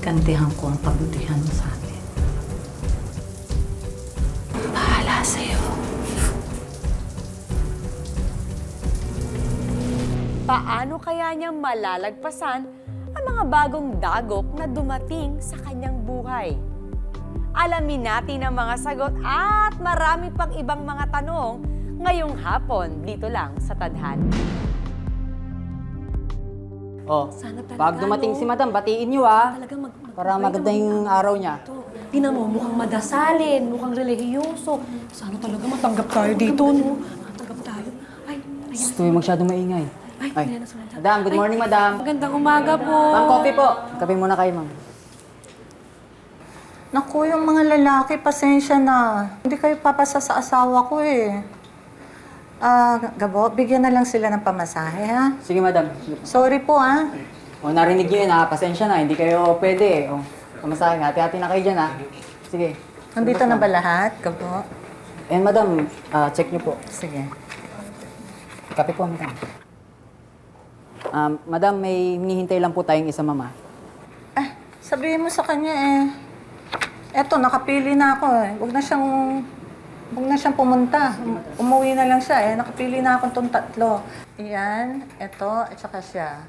gantihan ko ang kabutihan mo sa akin. Bahala sa'yo. Paano kaya niya malalagpasan ang mga bagong dagok na dumating sa kanyang buhay? Alamin natin ang mga sagot at marami pang ibang mga tanong ngayong hapon dito lang sa Tadhana. Oh, Sana talaga, pag dumating no? si Madam, batiin niyo ah. Talaga Para maganda yung araw niya. Tinan mo, mukhang madasalin, mukhang relihiyoso. Sana talaga matanggap tayo dito, no? Matanggap tayo. Ay, ayan. Gusto yung masyadong maingay. Ay, ayan na si Madam. Madam, good morning, Madam. Magandang umaga po. Ma'am, coffee po. Kape muna kayo, ma'am. Naku, yung mga lalaki, pasensya na. Hindi kayo papasa sa asawa ko eh. Gabo, bigyan na lang sila ng pamasahe, ha? Sige, Madam. Sige po. Sorry po, ha? O, narinig niyo yun ha. Pasensya na. Hindi kayo pwede eh. O, kamasahin. Hati-hati na kayo dyan ha. Sige. Nandito na ba lahat, Gabo? And Madam, check niyo po. Sige. Kape po, Madam. Madam, may hinihintay lang po tayong isa, mama. Sabihin mo sa kanya eh. Eto, nakapili na ako eh. Huwag na siyang pumunta. Umuwi na lang siya eh. Nakapili na ako itong tatlo. Iyan, eto, at saka siya.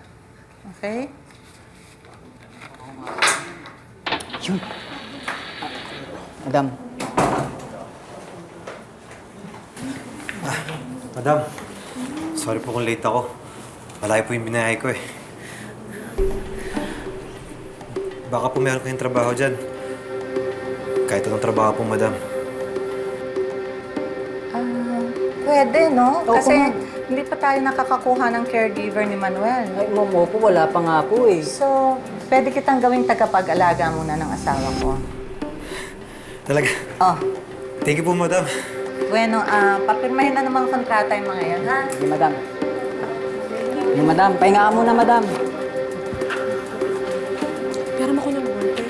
Okay? Yun. Madam. Madam, sorry po kung late ako. Malayo po yung binahay ko eh. Baka po meron kayong trabaho dyan. Kahit anong trabaho po, madam. Pwede, no? Opo, Kasi ma'am. hindi pa tayo nakakakuha ng caregiver ni Manuel. Ay, ma'am, opo, wala pa nga po eh. So, pwede kitang gawing tagapag-alaga muna ng asawa ko. Talaga. Oh, Thank you po, madam. bueno, papirmahin na ng mga kontrata yung mga yan, ha? Sige, Madam. Sige, Madam. Pahinga ka muna, Madam. Pero ako ng water.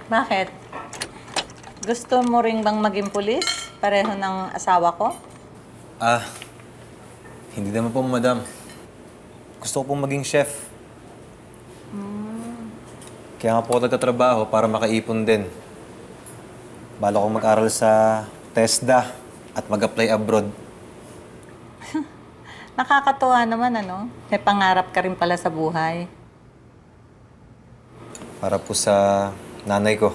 Bakit? Gusto mo ring bang maging pulis? Pareho ng asawa ko? Hindi naman po, madam. Gusto ko pong maging chef. Kaya nga po ako nagtatrabaho para makaipon din. Bala ko mag-aral sa TESDA at mag-apply abroad. Nakakatuwa naman, ano? May pangarap ka rin pala sa buhay. Para po sa nanay ko.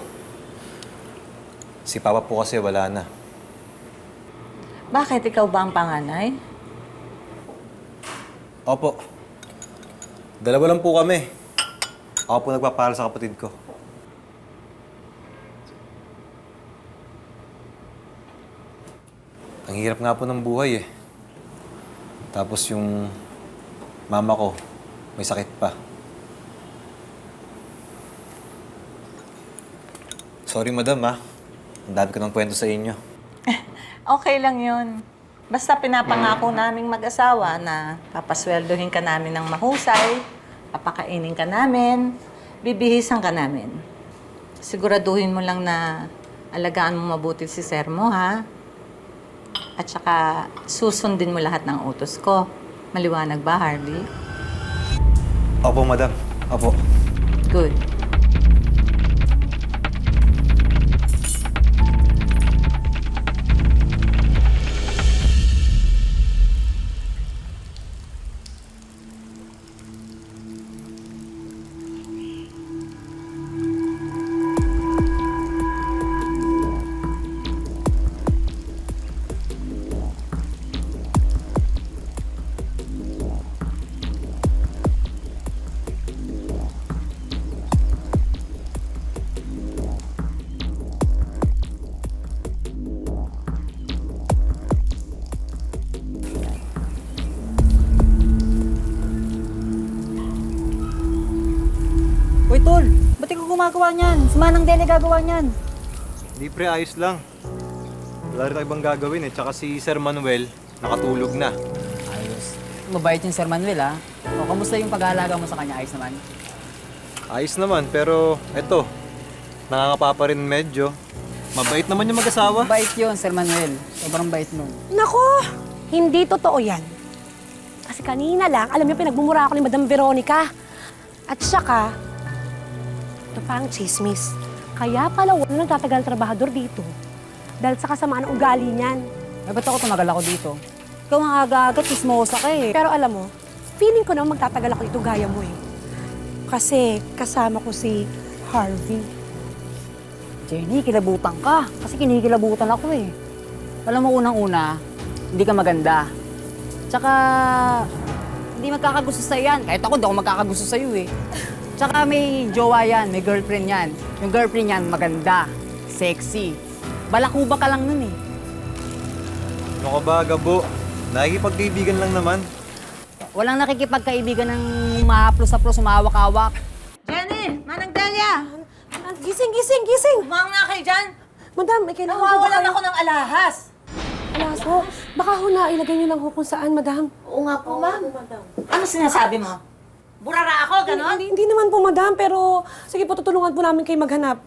Si Papa po kasi wala na. Bakit ikaw ba ang panganay? Opo. Dalawa lang po kami. Ako po nagpapaaral sa kapatid ko. Ang hirap nga po ng buhay eh. Tapos yung mama ko, may sakit pa. Sorry madam ha. Ang dami ko ng kwento sa inyo. Okay lang yun. Basta pinapangako naming mag-asawa na papasweldohin ka namin ng mahusay, papakainin ka namin, bibihisan ka namin. Siguraduhin mo lang na alagaan mo mabuti si sir mo, ha? At saka susundin mo lahat ng utos ko. Maliwanag ba, Harvey? Opo madam. Opo. Good. Uy, Tol! Ba't ikaw gumagawa niyan? Si Manang Dele gagawa niyan. Hindi pre, ayos lang. Wala rin ibang gagawin eh. Tsaka si Sir Manuel, nakatulog na. Ayos. Mabait yung Sir Manuel, ha? O, kamusta yung pag-aalaga mo sa kanya? Ayos naman? Ayos naman, pero eto, nakakapa pa rin medyo. Mabait naman yung mag-asawa. Bait yun, Sir Manuel. Sobrang bait nun. Nako, hindi totoo yan. Kasi kanina lang, alam niyo, pinagmumura ako ni Madam Veronica. At saka, ito pa ang chismis. Kaya pala wala nang tatagal trabahador dito. Dahil sa kasamaan ng ugali niyan. Eh, ba't ako tumagal ako dito? Ikaw ang aga-aga, chismosa ka eh. Pero alam mo, feeling ko naman magtatagal ako dito gaya mo eh. Kasi kasama ko si Harvey. Jenny, kilabutan ka. Kasi kinikilabutan ako eh. Alam mo, unang-una, hindi ka maganda. Tsaka, hindi magkakagusto sa'yo yan. Kahit ako, hindi ako magkakagusto sa'yo eh. Tsaka may jowa yan, may girlfriend yan. Yung girlfriend yan, maganda, sexy. Balakuba ka lang nun eh. Ano ka ba, Gabo? Nakikipagkaibigan lang naman. Walang nakikipagkaibigan ng mahaplos-haplos, umawak-awak. Jenny! Manang Delia! Gising, gising, gising! Umang na kayo dyan! Madam, may kailangan po ba Nawawalan kayo? ako ng alahas! Alas ho, baka ho na ilagay niyo lang ho kung saan, madam. Oo nga po, ma'am. Ano sinasabi mo? Burara ako, ganon? Hindi naman po, madam, pero sige po, tutulungan po namin kayo maghanap.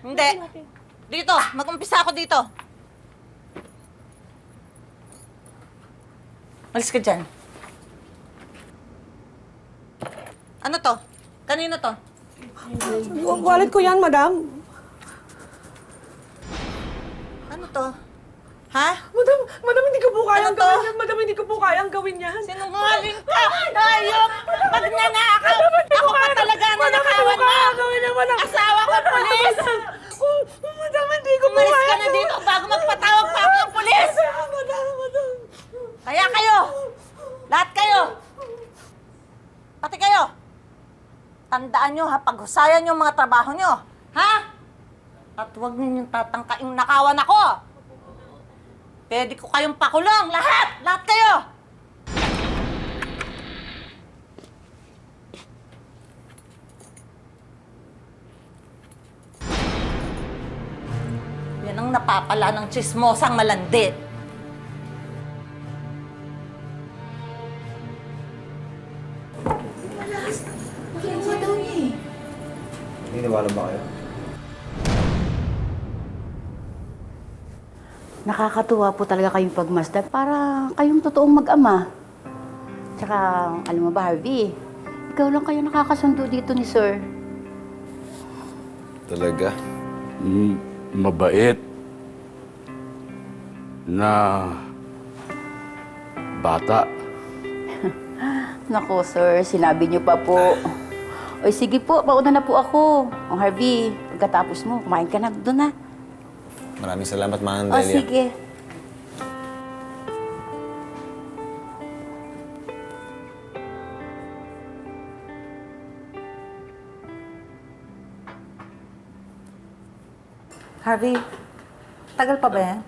Hindi. Dito, mag-umpisa ako dito. Malis ka dyan. Ano to? Kanino to? Wallet ko yan, madam. Ano to? Ha? Madam, hindi ko po kayang Ano to? gawin yan. Madam, hindi ko po kayang gawin yan. Sinungaling ka! Hayop! Magnanakaw! Ako pa talaga ang nanakawan mo! Gawin yan, madam. Asawa ko, pulis! Madam, hindi ko po Umalis ka kayang na dito bago magpatawag pa ako ng pulis! Madam. Kaya kayo! Lahat kayo! Pati kayo! Tandaan nyo ha, paghusayan nyo ang mga trabaho nyo. Ha? At huwag ninyong tatangkaing nakawan ako! Pwede ko kayong pakulong! Lahat! Lahat kayo! Yan ang napapala ng tsismosang malandi. Naniniwala ba kayo? Nakakatuwa po talaga kayong pagmasdan para kayong totoong mag-ama. Tsaka, alam mo ba, Harvey, ikaw lang kayo nakakasundo dito ni Sir. Talaga? Mabait na bata. Nako, Sir, sinabi niyo pa po. Oy, sige po, pauna na po ako. O, Harvey, pagkatapos mo, kumain ka na doon na. Maraming salamat, Manang O, Delia. sige. Harvey, tagal pa ba yan?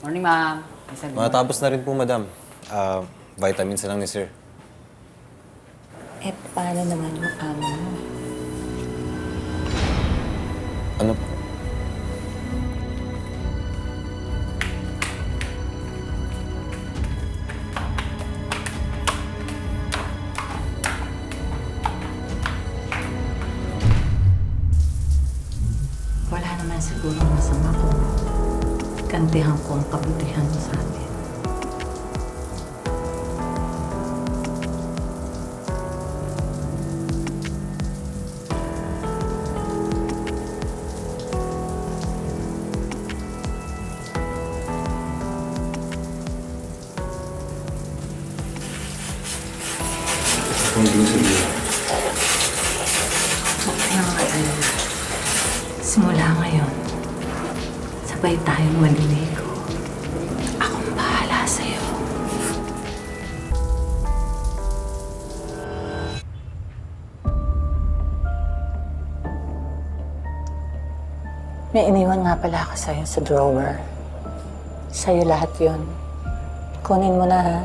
Morning, ma'am. Yes, sir. Matapos na rin po, madam. Vitamins na lang ni sir. Eh, paano naman yung amo mo? Ano po? Wala naman siguro masama kung gantihan ko ang kabutihan mo sa atin. Huwag ka nang mag-alala. Simula ngayon, sabay tayong maliligo. Akong bahala sa'yo. May iniwan nga pala ako sa'yo sa drawer. Sa'yo lahat yon. Kunin mo na, ha?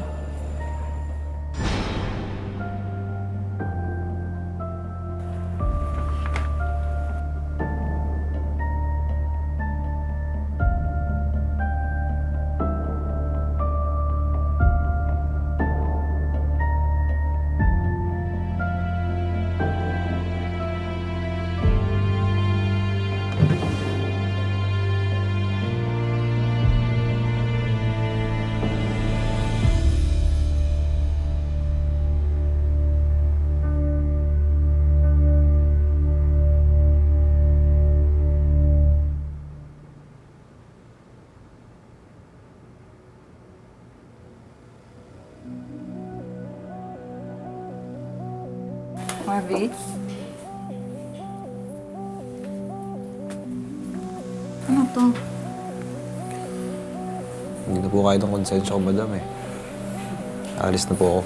Harvey? Ano to? Hindi na po kayo ng konsensya ko, madam eh. Alis na po ako.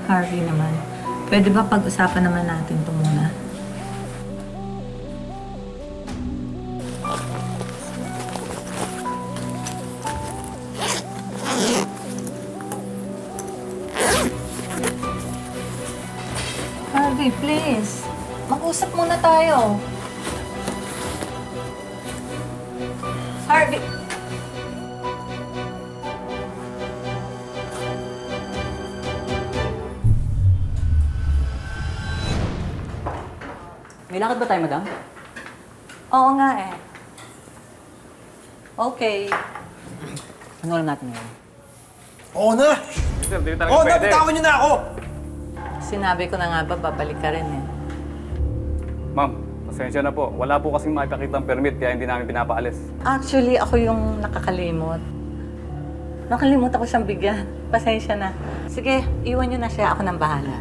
Harvey naman. Pwede ba pag-usapan naman natin ito muna? Harvey, please. Mag-usap muna tayo. Harvey! May lakad ba tayo, madam? Oo nga eh. Okay. Ano alam natin ngayon? Oo na! Oo na! Bitawan niyo na ako! Sinabi ko na nga ba, babalik ka rin eh. Ma'am, pasensya na po. Wala po kasing makipakitang permit kaya hindi namin pinapaalis. Actually, ako yung nakakalimot. Nakalimutan ko siyang bigyan. Pasensya na. Sige, iwan niyo na siya. Ako nang bahala.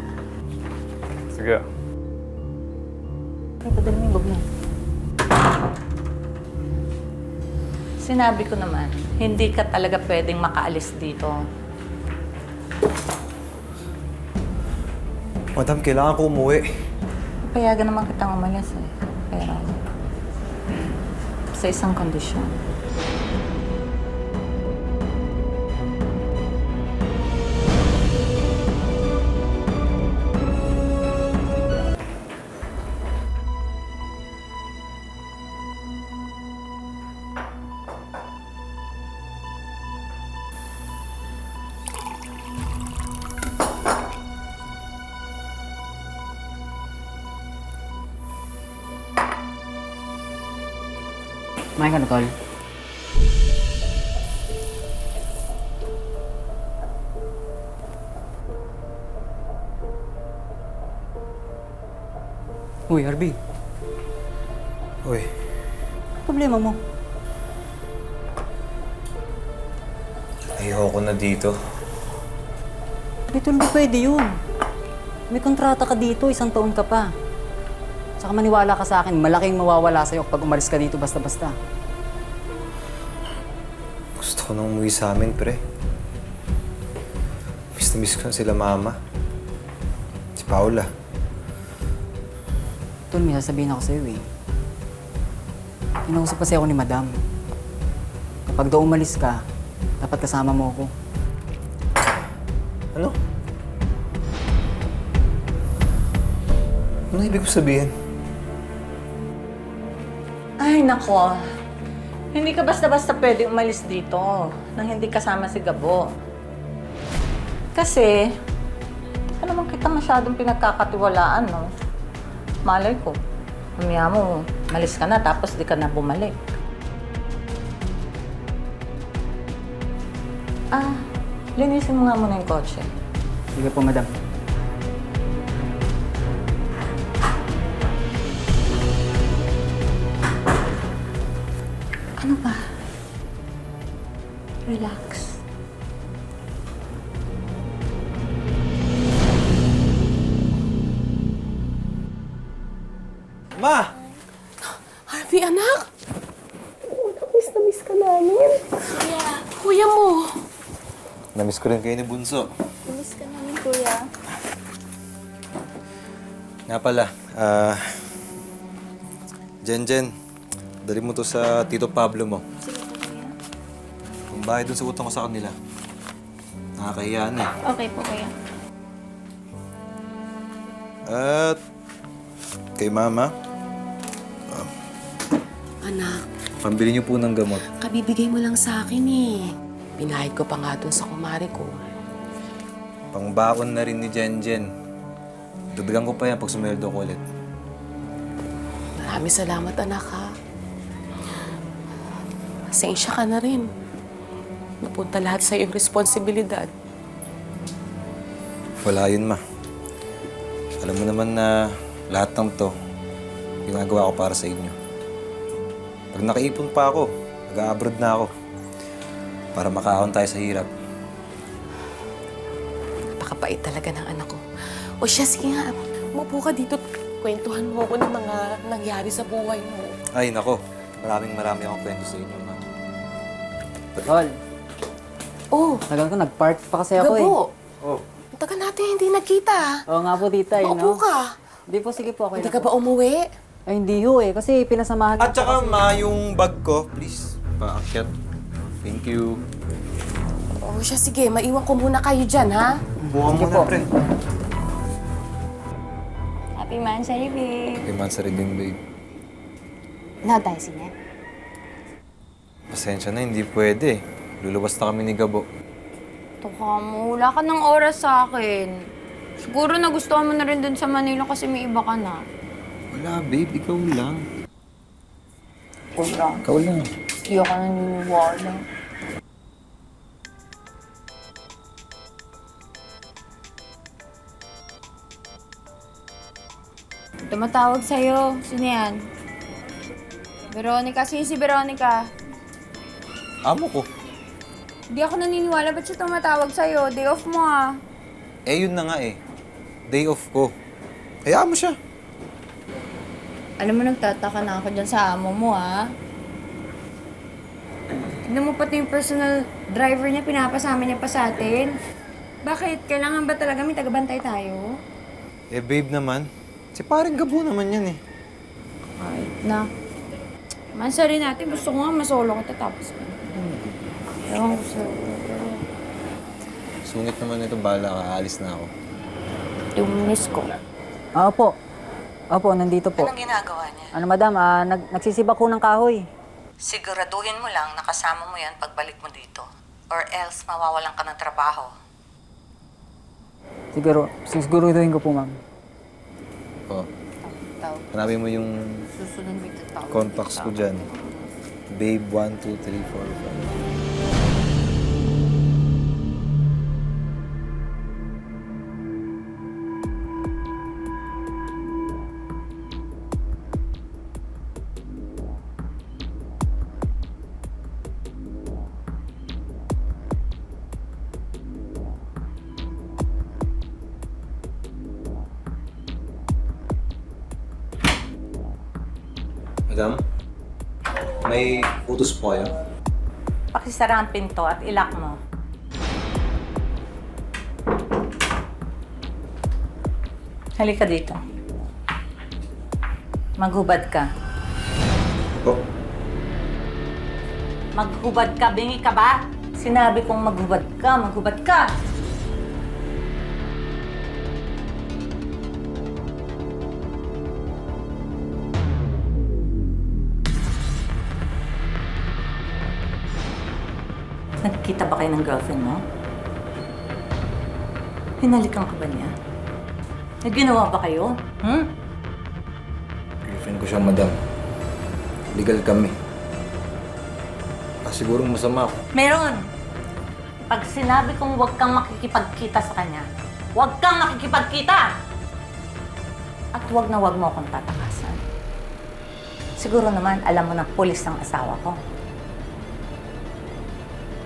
Sige. Ay, padali mo yung bag mo. Sinabi ko naman, hindi ka talaga pwedeng makaalis dito. Madam, kailangan ko umuwi. Payagan naman kitang umalis eh. Pero, sa isang kondisyon. Kumain ka na, tol. Uy, Harvey. Uy, Problema mo? ayoko na dito. Dito hindi pwede yun. May kontrata ka dito, 1 taon ka pa. Saka maniwala ka sa akin, malaking mawawala sa'yo pag umalis ka dito basta-basta. Gusto ko nang umuwi sa amin, pre. Miss na miss ko na sila mama. Si Paula. Tol, may sasabihin ako sa'yo eh. Kinausap kasi ako ni Madam. Kapag daw umalis ka, dapat kasama mo ako. Ano? Ano ibig ko sabihin? Ay, nako. Hindi ka basta-basta pwede umalis dito nang hindi kasama si Gabo. Kasi, ano naman kita masyadong pinagkakatiwalaan, no? Malay ko, mamaya mo, malis ka na tapos di ka na bumalik. Linisin mo nga muna yung kotse. Sige po, Madam. Ano ba? Relax. Ma! Harvey, anak! Miss ka namin. Kuya mo. Namiss ko rin kayo ni Bunso. Miss ka namin, kuya. Nga pala, Jen, dali mo to sa Tito Pablo mo. Sige po, kuya. Kung bahay dun sa utang ko sa kanila. Nakakahiya na eh. Okay po, kuya. At kay Mama, Anak, pambili niyo po ng gamot. kabibigay mo lang sa akin eh. Pinahid ko pa nga dun sa kumari ko. Pangbaon na rin ni Jen. Dagdagan ko pa yan pag sumeldo ko ulit. Maraming salamat, anak, ha. Pasensya ka na rin. Napunta lahat sa iyong responsibilidad. Wala yun, Ma. Alam mo naman na lahat ng to, ginagawa ko para sa inyo. Pag nakaipon pa ako, nag-abroad na ako. Para makaahon tayo sa hirap. Napakabait talaga ng anak ko. O siya, sige nga. Umupo ka dito. Kwentuhan mo ako ng mga nangyari sa buhay mo. Ay, nako. Marami akong kwento sa inyo, ma'am. Tol, Oh, tagal ko nag-park pa kasi ako Gabo. Oh. Ang tagal natin hindi nagkita. Oo nga po, tita, Maupo ka. Hindi po, sige po, okay Hindi lang ka ba umuwi? Ay, hindi ho eh, kasi pinasamahan At ko saka, kasi. ma, yung bag ko, please, paakyat. Thank you. O siya, sige. Maiwan ko muna kayo dyan, ha? Buka mo na, pre. Happy man sa'yo, babe. Kay Mansa rin din, babe. No, tayo sige. Pasensya na, hindi pwede. Lulabas na kami ni Gabo. Tuka mo, wala ka ng oras sa akin. Siguro nagustuhan mo na rin dun sa Manila kasi may iba ka na. Wala, babe. Ikaw lang. Wala. Ikaw lang. Hindi ako naniniwala. Tumatawag sa'yo. Sino yan? Veronica. Sino si Veronica? Amo ko. Hindi ako naniniwala. Ba't siya tumatawag sa'yo? Day off mo ah. Eh, yun na nga eh. Day off ko. Hayaan mo siya. Alam mo, nagtataka na ako dyan sa amo mo, ha? Tignan mo pati yung personal driver niya, pinapasama niya pa sa atin. Bakit? Kailangan ba talaga may tagabantay tayo? Eh, babe naman. Si parang Gabo naman yan eh. Kahit na. Mansa rin natin. Gusto ko nga masolo kita tapos. Ewan ko sa'yo. Sungit naman ito, bala ka. Aalis na ako. Tuminis ko. Opo. Opo, nandito po. Anong ginagawa niya? Ano madam, nagsisibak ko ng kahoy. Siguraduhin mo lang na kasama mo yan pagbalik mo dito. Or else, mawawalan ka ng trabaho. Siguruduhin ko po, ma'am. Oh, Tawag. hanapin mo yung Susunod mo ito tawag. contacts ko dyan. Babe 1, 2, 3, 4, 5. Madam, may utos po kayo? Pakisara ang pinto at ilak mo. Halika dito. Maghubad ka. Po. Maghubad ka, bingi ka ba? Sinabi kong maghubad ka, maghubad ka! Nagkita ba kayo ng girlfriend mo? Hinalikan ka ba niya? May ginawa ba kayo? Girlfriend ko siya, madam. Legal kami. Siguro masama ako. Meron! Pag sinabi kong huwag kang makikipagkita sa kanya, huwag kang makikipagkita! At huwag na huwag mo akong tatakasan. Siguro naman, alam mo na pulis ang asawa ko.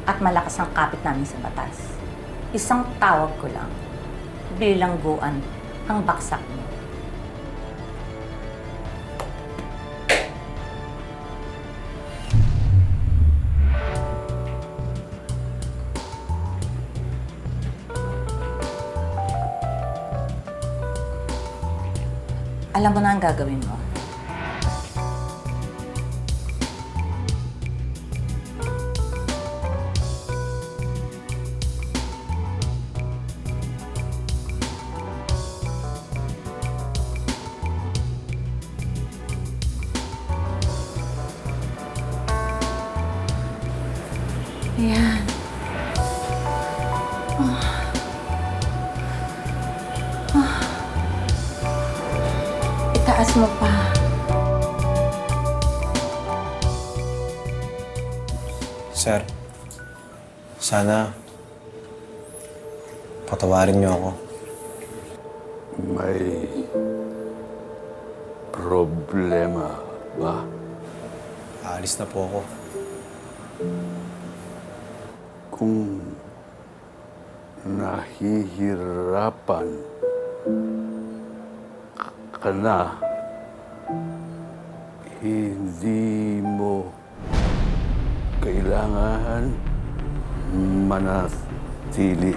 At malakas ang kapit namin sa batas. Isang tawag ko lang, bilangguan ang baksak mo. Alam mo na ang gagawin mo. Ayan. Itaas mo pa. Sir, sana patawarin niyo ako. May problema ba? Aalis na po ako. Kung nahihirapan ka na, hindi mo kailangan manatili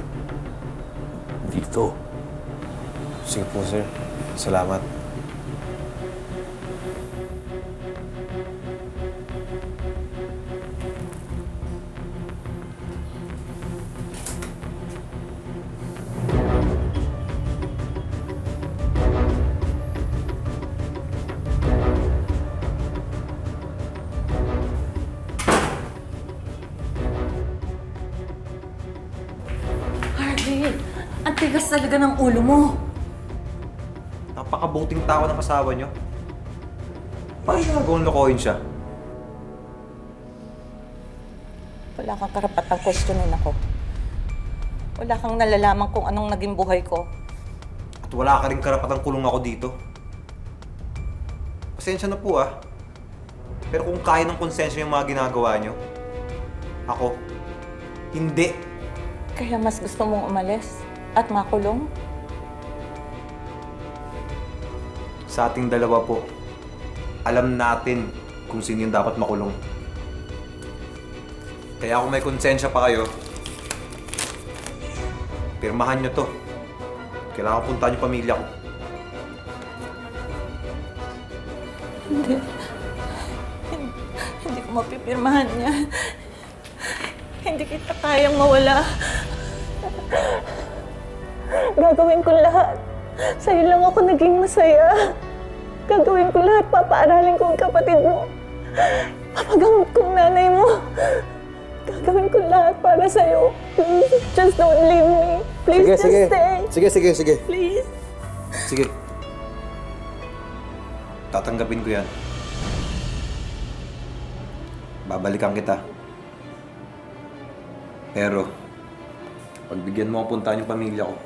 dito. Sige po, sir. Salamat. Harvey, ang tigas talaga ng ulo mo. Napakabuting tao ng asawa niyo. Paano ginagawang lokohin siya? Wala kang karapatang questionin ako. Wala kang nalalaman kung anong naging buhay ko. At wala ka rin karapatang kulong ako dito. Pasensya na po ah. Pero kung kaya ng konsensya yung mga ginagawa niyo, ako, hindi. Kaya mas gusto mong umalis at makulong? Sa ating dalawa po, alam natin kung sino yung dapat makulong. Kaya kung may konsensya pa kayo, pirmahan nyo to. Kailangan puntahan yung pamilya ko. Hindi ko mapipirmahan niya. Hindi kita kayang mawala. Gagawin ko lahat. Sa'yo lang ako naging masaya. Gagawin ko lahat. Papaaralin ko ang kapatid mo. Papagamot ko ang nanay mo. Gagawin ko lahat para sa'yo. Please, just don't leave me. Please, just stay. Sige. Please. Sige. Tatanggapin ko yan. Babalikan kita. Pero, pagbigyan mo akong puntahan yung pamilya ko,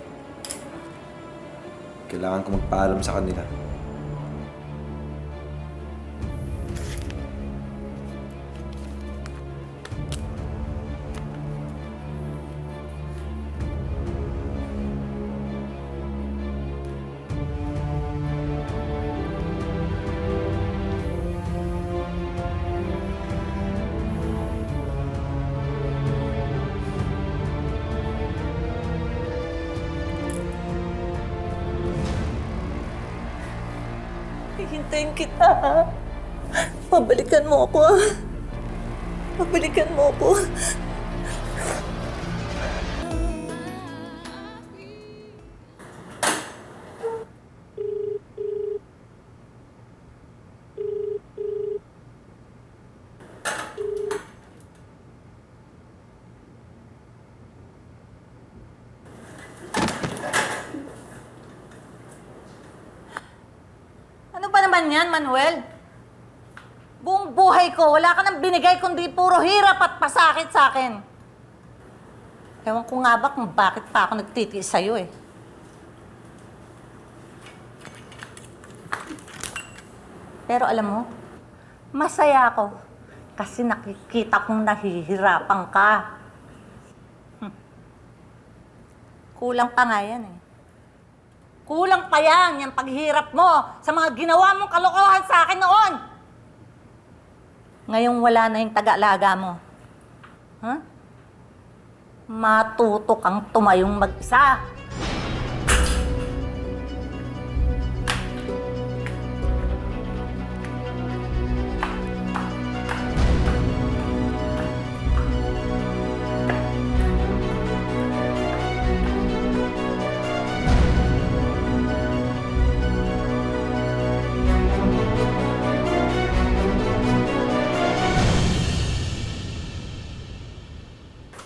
kailangan ko magpaalam sa kanila. Hihintayin kita. Pabalikan mo ako. Pabalikan mo ako. Ano ba naman yan, Manuel? Buong buhay ko, wala ka nang binigay kundi puro hirap at pasakit sa akin. Ewan ko nga ba kung bakit pa ako nagtitiis sa'yo eh. Pero alam mo, masaya ako kasi nakikita kong nahihirapan ka. Kulang pa nga yan eh. Kulang pa yan, yung paghihirap mo sa mga ginawa mong kalokohan sa akin noon. Ngayong wala na yung taga-alaga mo. Huh? Matuto kang tumayong mag-isa.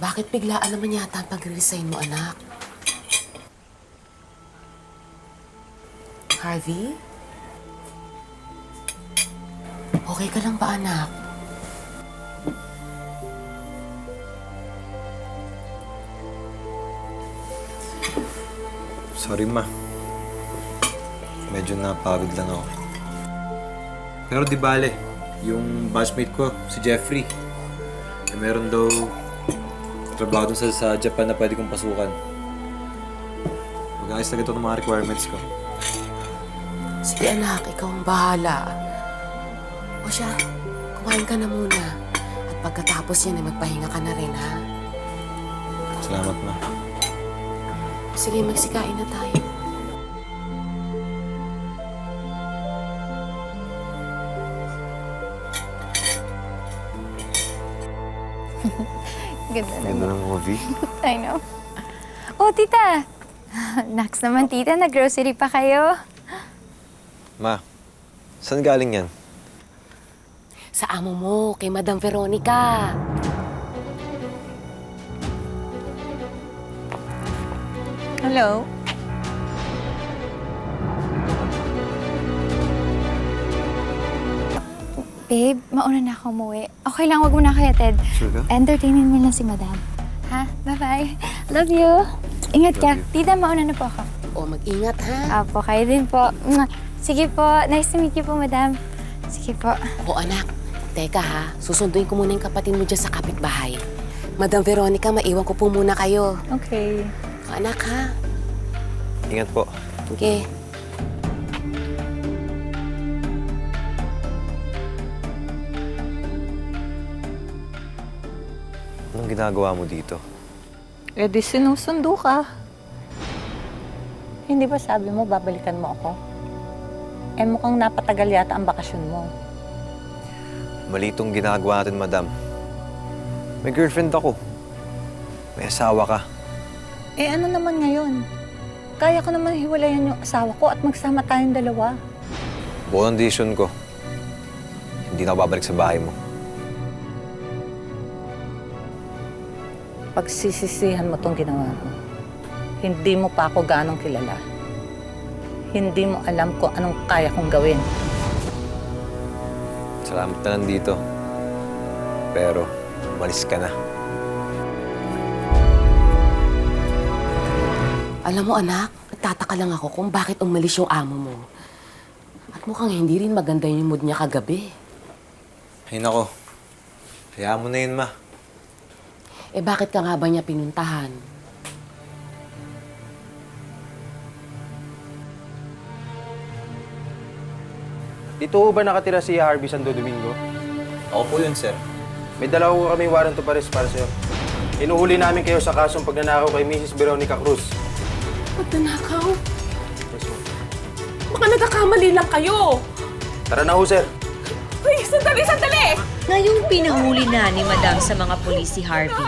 Bakit biglaan naman yata ang pag-resign mo, anak? Harvey? Okay ka lang ba, anak? Sorry, ma. Medyo napagod lang ako. Pero di bale, yung batchmate ko, si Jeffrey, meron daw trabaho dun sa Japan na pwede kong pasukan. Mag-ayos na ito ng mga requirements ko. Sige anak, ikaw ang bahala. O siya, kumain ka na muna. At pagkatapos yan, ay magpahinga ka na rin, ha? Salamat, Ma. Sige, magsikain na tayo. Ganda Ganda ng movie. I know. Oh, tita. Next naman, tita. Nag-grocery pa kayo. Ma, saan galing yan? Sa amo mo, kay Madam Veronica. Hello? Babe, mauna na ako umuwi. Okay lang, wag mo na kaya, Ted. Sure ka? Entertainin mo lang si madam. Ha? Bye-bye. Love you. Ingat ka. Tita, mauna na po ako. O, mag-ingat, ha? Apo, kayo din po. Mwah. Sige po. Nice to meet you po, madam. Sige po. O, anak. Teka, ha? Susunduin ko muna yung kapatid mo dyan sa kapitbahay. Madam Veronica, maiwan ko po muna kayo. Okay. O, anak, ha? Ingat po. Okay. Anong ginagawa mo dito? Eh di sinusundo ka. Hindi ba sabi mo babalikan mo ako? Eh mukhang napatagal yata ang bakasyon mo. Mali itong ginagawa natin, madam. May girlfriend ako. May asawa ka. Eh ano naman ngayon? Kaya ko naman hiwalayan yung asawa ko at magsama tayong dalawa. Buo ng desisyon ko. Hindi na ako babalik sa bahay mo. Pagsisisihan mo tong ginawa mo. Hindi mo pa ako ganong kilala. Hindi mo alam kung anong kaya kong gawin. Salamat na lang dito. Pero, umalis ka na. Alam mo, anak, nagtataka lang ako kung bakit umalis yung amo mo. At mukhang hindi rin maganda yung mood niya kagabi. Ay nako. Hayaan mo na yun, ma. Eh, bakit ka nga ba niya pinuntahan? Dito ho ba nakatira si Harvey Santo Domingo? Ako po yun, sir. May dalawa ho kami warrant of arrest para sa'yo. Inuhuli namin kayo sa kasong pagnanakaw kay Mrs. Veronica Cruz. Pagnanakaw? Baka nagkakamali lang kayo. Tara na ho, sir. Uy, sandali, sandali! Ngayong pinahuli na ni Madam sa mga pulis si Harvey,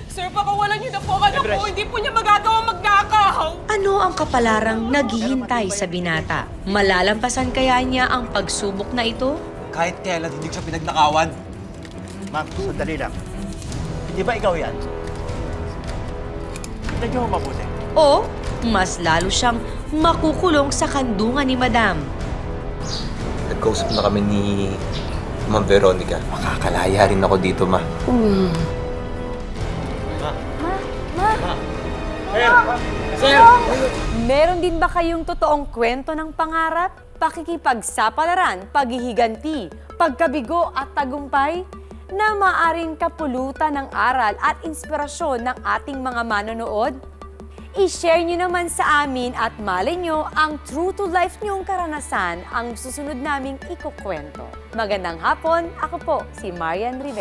Sir, pakawalan niyo na po ang anak ko. Hindi po niya magagawa magnakaw. ano ang kapalarang naghihintay sa binata? Malalampasan kaya niya ang pagsubok na ito? Kahit kailan hindi siya pinagnakawan. Ma'am, sandali lang. Di ba ikaw yan? Tignan niyo mabuti. O mas lalo siyang makukulong sa kandungan ni Madam? Nagkausap na kami ni Ma'am Veronica. Makakalaya rin ako dito, ma. Meron din ba kayong totoong kwento ng pangarap? Pakikipagsapalaran, paghihiganti, pagkabigo at tagumpay? Na maaring kapulutan ng aral at inspirasyon ng ating mga manonood? I-share nyo naman sa amin at malay nyo ang true-to-life nyong karanasan ang susunod naming ikukwento. Magandang hapon, ako po si Marian Rivera.